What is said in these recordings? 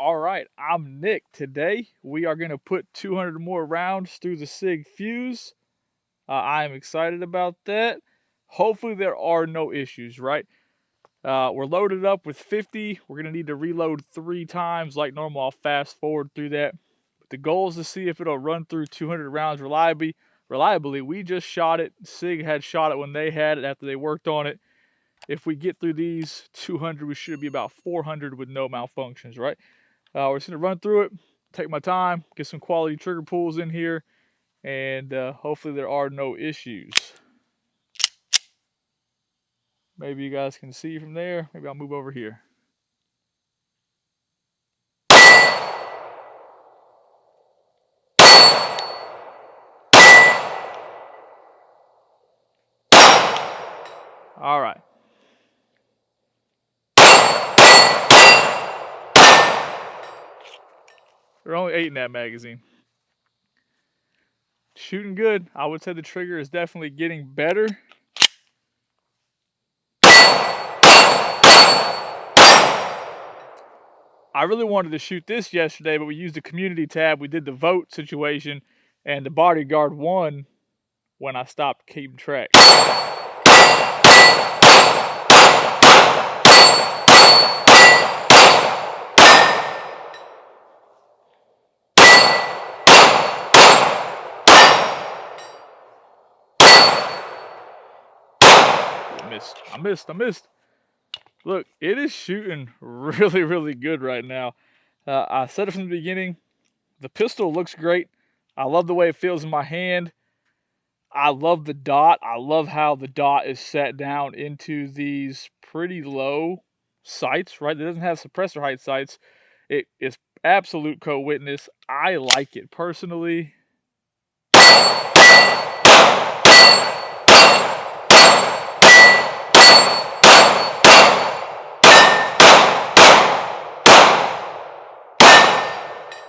All right, I'm Nick. Today we are going to put 200 more rounds through the Sig Fuse. I am excited about that. Hopefully there are no issues, right? We're loaded up with 50. We're going to need to reload 3 times like normal. I'll fast forward through that. But the goal is to see if it'll run through 200 rounds reliably. We just shot it. Sig had shot it when they had it after they worked on it. If we get through these 200, we should be about 400 with no malfunctions, right? We're just going to run through it, take my time, get some quality trigger pulls in here, and hopefully there are no issues. Maybe you guys can see from there. Maybe I'll move over here. All right. There are only 8 in that magazine. Shooting good. I would say the trigger is definitely getting better. I really wanted to shoot this yesterday, but we used the community tab. We did the vote situation, and the bodyguard won when I stopped keeping track. I missed. Look, it is shooting really, really good right now. I said it from the beginning. The pistol looks great. I love the way it feels in my hand. I love the dot. I love how the dot is set down into these pretty low sights, right? It doesn't have suppressor height sights. It is absolute co-witness. I like it personally.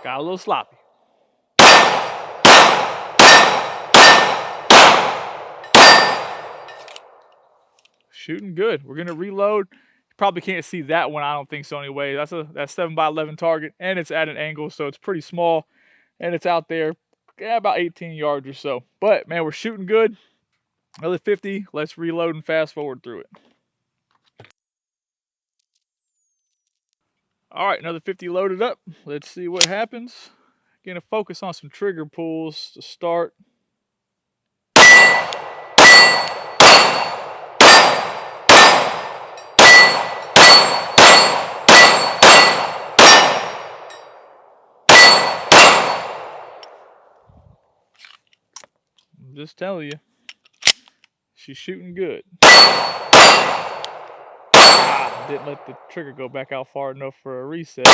Got a little sloppy. Shooting good. We're gonna reload. You probably can't see that one. I don't think so anyway. That's 7x11 target, and it's at an angle, so it's pretty small, and it's out there, about 18 yards or so. But man, we're shooting good. Another 50. Let's reload and fast forward through it. All right, another 50 loaded up. Let's see what happens. Gonna focus on some trigger pulls to start. I'm just telling you, she's shooting good. Didn't let the trigger go back out far enough for a reset.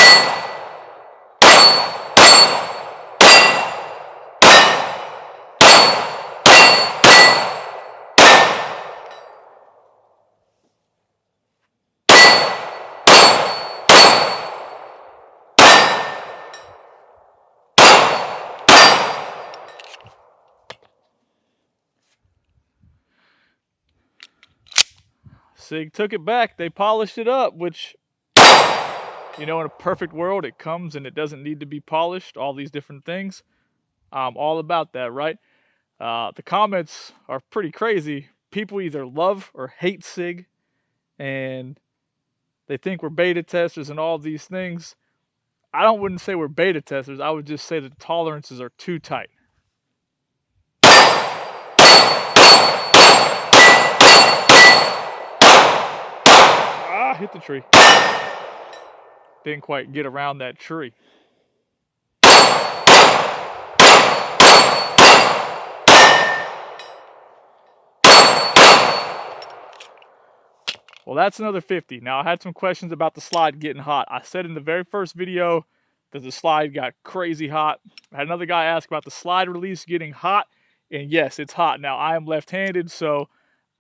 Sig took it back. They polished it up, which, you know, in a perfect world, it comes and it doesn't need to be polished, all these different things. I'm all about that, right? The comments are pretty crazy. People either love or hate Sig, and they think we're beta testers and all these things. wouldn't say we're beta testers. I would just say the tolerances are too tight. Hit the tree. Didn't quite get around that tree. Well, that's another 50. Now, I had some questions about the slide getting hot. I said in the very first video that the slide got crazy hot. I had another guy ask about the slide release getting hot, and yes, it's hot. Now, I am left-handed, so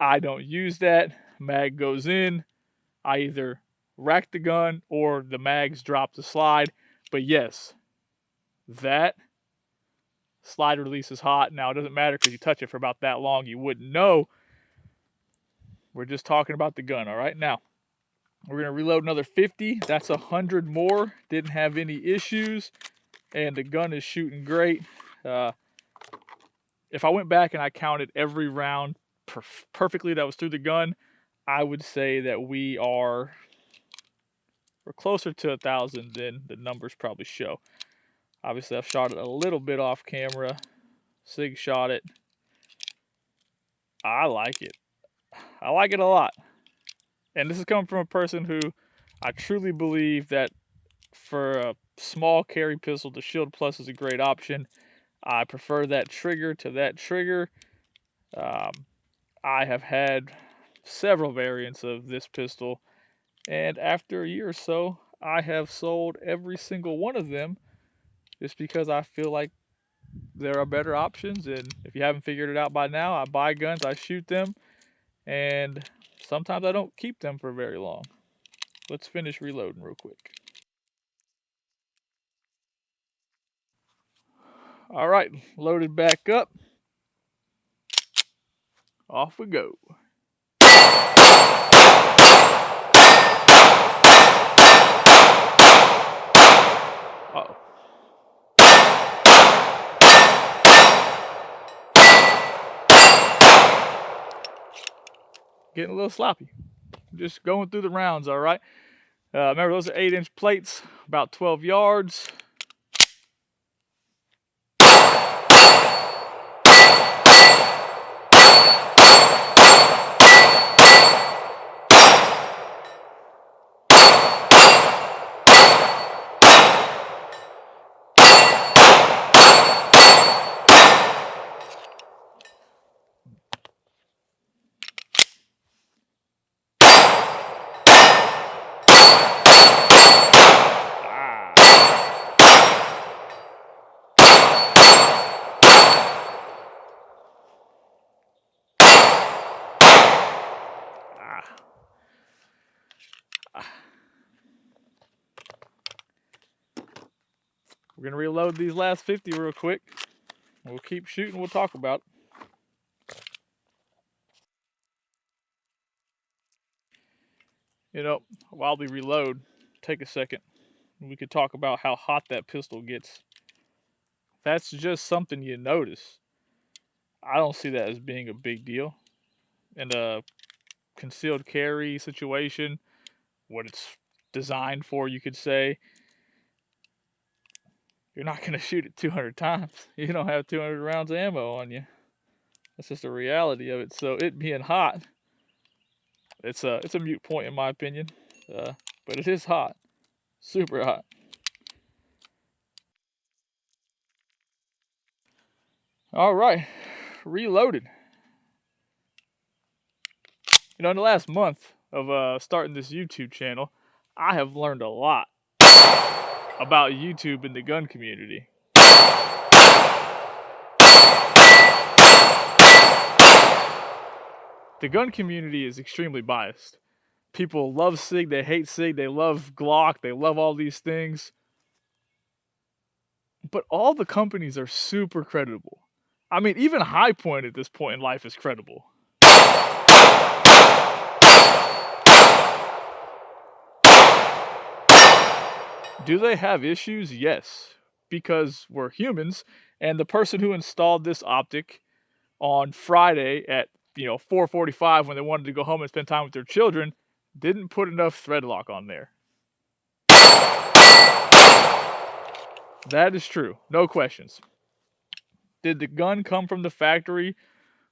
I don't use that. Mag goes in. I either rack the gun or the mags drop the slide. But yes, that slide release is hot. Now, it doesn't matter because you touch it for about that long. You wouldn't know. We're just talking about the gun, all right? Now, We're going to reload another 50. That's 100 more. Didn't have any issues. And the gun is shooting great. If I went back and I counted every round perfectly that was through the gun, I would say that we're closer to 1,000 than the numbers probably show. Obviously, I've shot it a little bit off camera. Sig shot it. I like it. I like it a lot. And this is coming from a person who I truly believe that for a small carry pistol, the Shield Plus is a great option. I prefer that trigger to that trigger. I have had several variants of this pistol, and after a year or so, I have sold every single one of them just because I feel like there are better options. And if you haven't figured it out by now, I buy guns, I shoot them, and sometimes I don't keep them for very long. Let's finish reloading real quick. All right, loaded back up. Off we go. Uh-oh. Getting a little sloppy. Just going through the rounds, all right? Remember, those are 8-inch plates, about 12 yards. We're going to reload these last 50 real quick. We'll keep shooting. We'll talk about it. You know, while we reload, take a second. We could talk about how hot that pistol gets. That's just something you notice. I don't see that as being a big deal. In a concealed carry situation, what it's designed for, you could say, you're not going to shoot it 200 times. You don't have 200 rounds of ammo on you. That's just the reality of it. So it being hot, it's a moot point in my opinion. But it is hot. Super hot. All right. Reloaded. You know, in the last month of starting this YouTube channel, I have learned a lot about YouTube and the gun community. The gun community is extremely biased. People love Sig, they hate Sig, they love Glock, they love all these things. But all the companies are super credible. I mean, even High Point at this point in life is credible. Do they have issues? Yes, because we're humans, and the person who installed this optic on Friday at 4:45 when they wanted to go home and spend time with their children didn't put enough thread lock on there. That is true, no questions. Did the gun come from the factory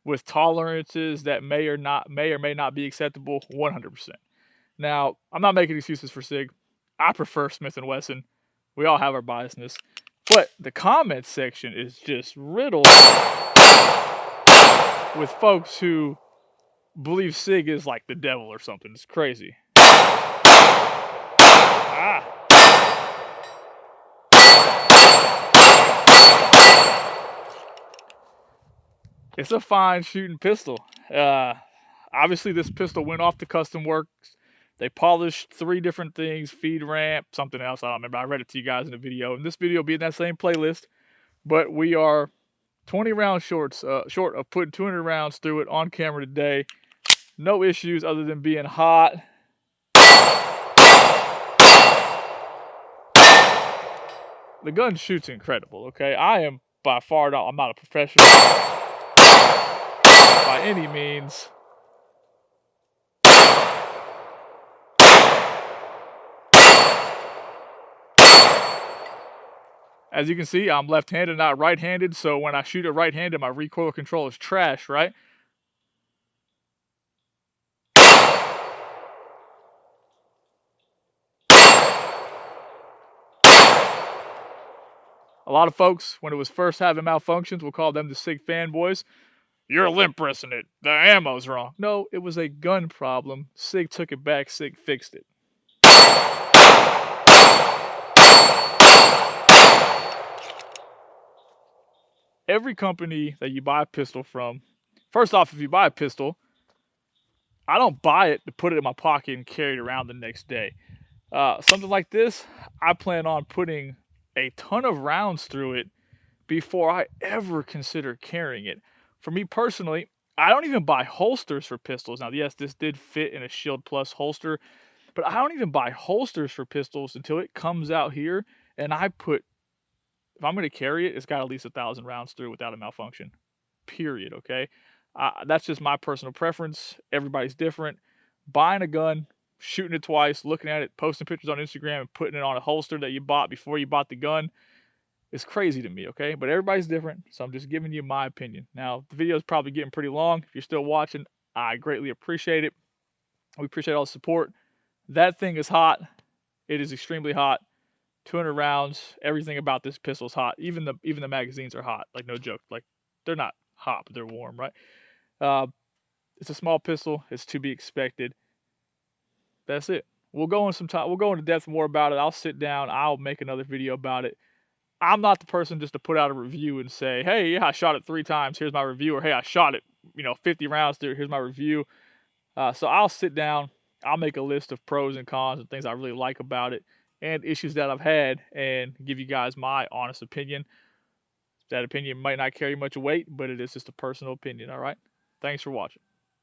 with tolerances that may or may not be acceptable? 100%. Now, I'm not making excuses for Sig. I prefer Smith & Wesson. We all have our biasness. But the comments section is just riddled with folks who believe Sig is like the devil or something. It's crazy. It's a fine shooting pistol. Obviously, this pistol went off to Custom Works. They polished 3 different things, feed ramp, something else. I don't remember. I read it to you guys in the video. And this video will be in that same playlist. But we are 20 rounds short of putting 200 rounds through it on camera today. No issues other than being hot. The gun shoots incredible, okay? I am by far not, I'm not a professional by any means. As you can see, I'm left-handed, not right-handed, so when I shoot it right-handed, my recoil control is trash, right? A lot of folks, when it was first having malfunctions, will call them the Sig fanboys. You're limp pressing it. The ammo's wrong. No, it was a gun problem. Sig took it back. Sig fixed it. Every company that you buy a pistol from, first off, if you buy a pistol, I don't buy it to put it in my pocket and carry it around the next day. Something like this, I plan on putting a ton of rounds through it before I ever consider carrying it. For me personally, I don't even buy holsters for pistols. Now, yes, this did fit in a Shield Plus holster, but I don't even buy holsters for pistols until it comes out here and I put, if I'm going to carry it, it's got at least 1,000 rounds through without a malfunction. Period, okay? That's just my personal preference. Everybody's different. Buying a gun, shooting it twice, looking at it, posting pictures on Instagram, and putting it on a holster that you bought before you bought the gun is crazy to me, okay? But everybody's different, so I'm just giving you my opinion. Now, the video is probably getting pretty long. If you're still watching, I greatly appreciate it. We appreciate all the support. That thing is hot. It is extremely hot. 200 rounds. Everything about this pistol is hot. Even the magazines are hot. Like, no joke. Like, they're not hot, but they're warm, right? It's a small pistol. It's to be expected. That's it. We'll go into depth more about it. I'll sit down. I'll make another video about it. I'm not the person just to put out a review and say, hey, yeah, I shot it 3 times. Here's my review. Or, hey, I shot it, 50 rounds through. Here's my review. So I'll sit down. I'll make a list of pros and cons and things I really like about it and issues that I've had and give you guys my honest opinion. That opinion might not carry much weight, but it is just a personal opinion, all right? Thanks for watching.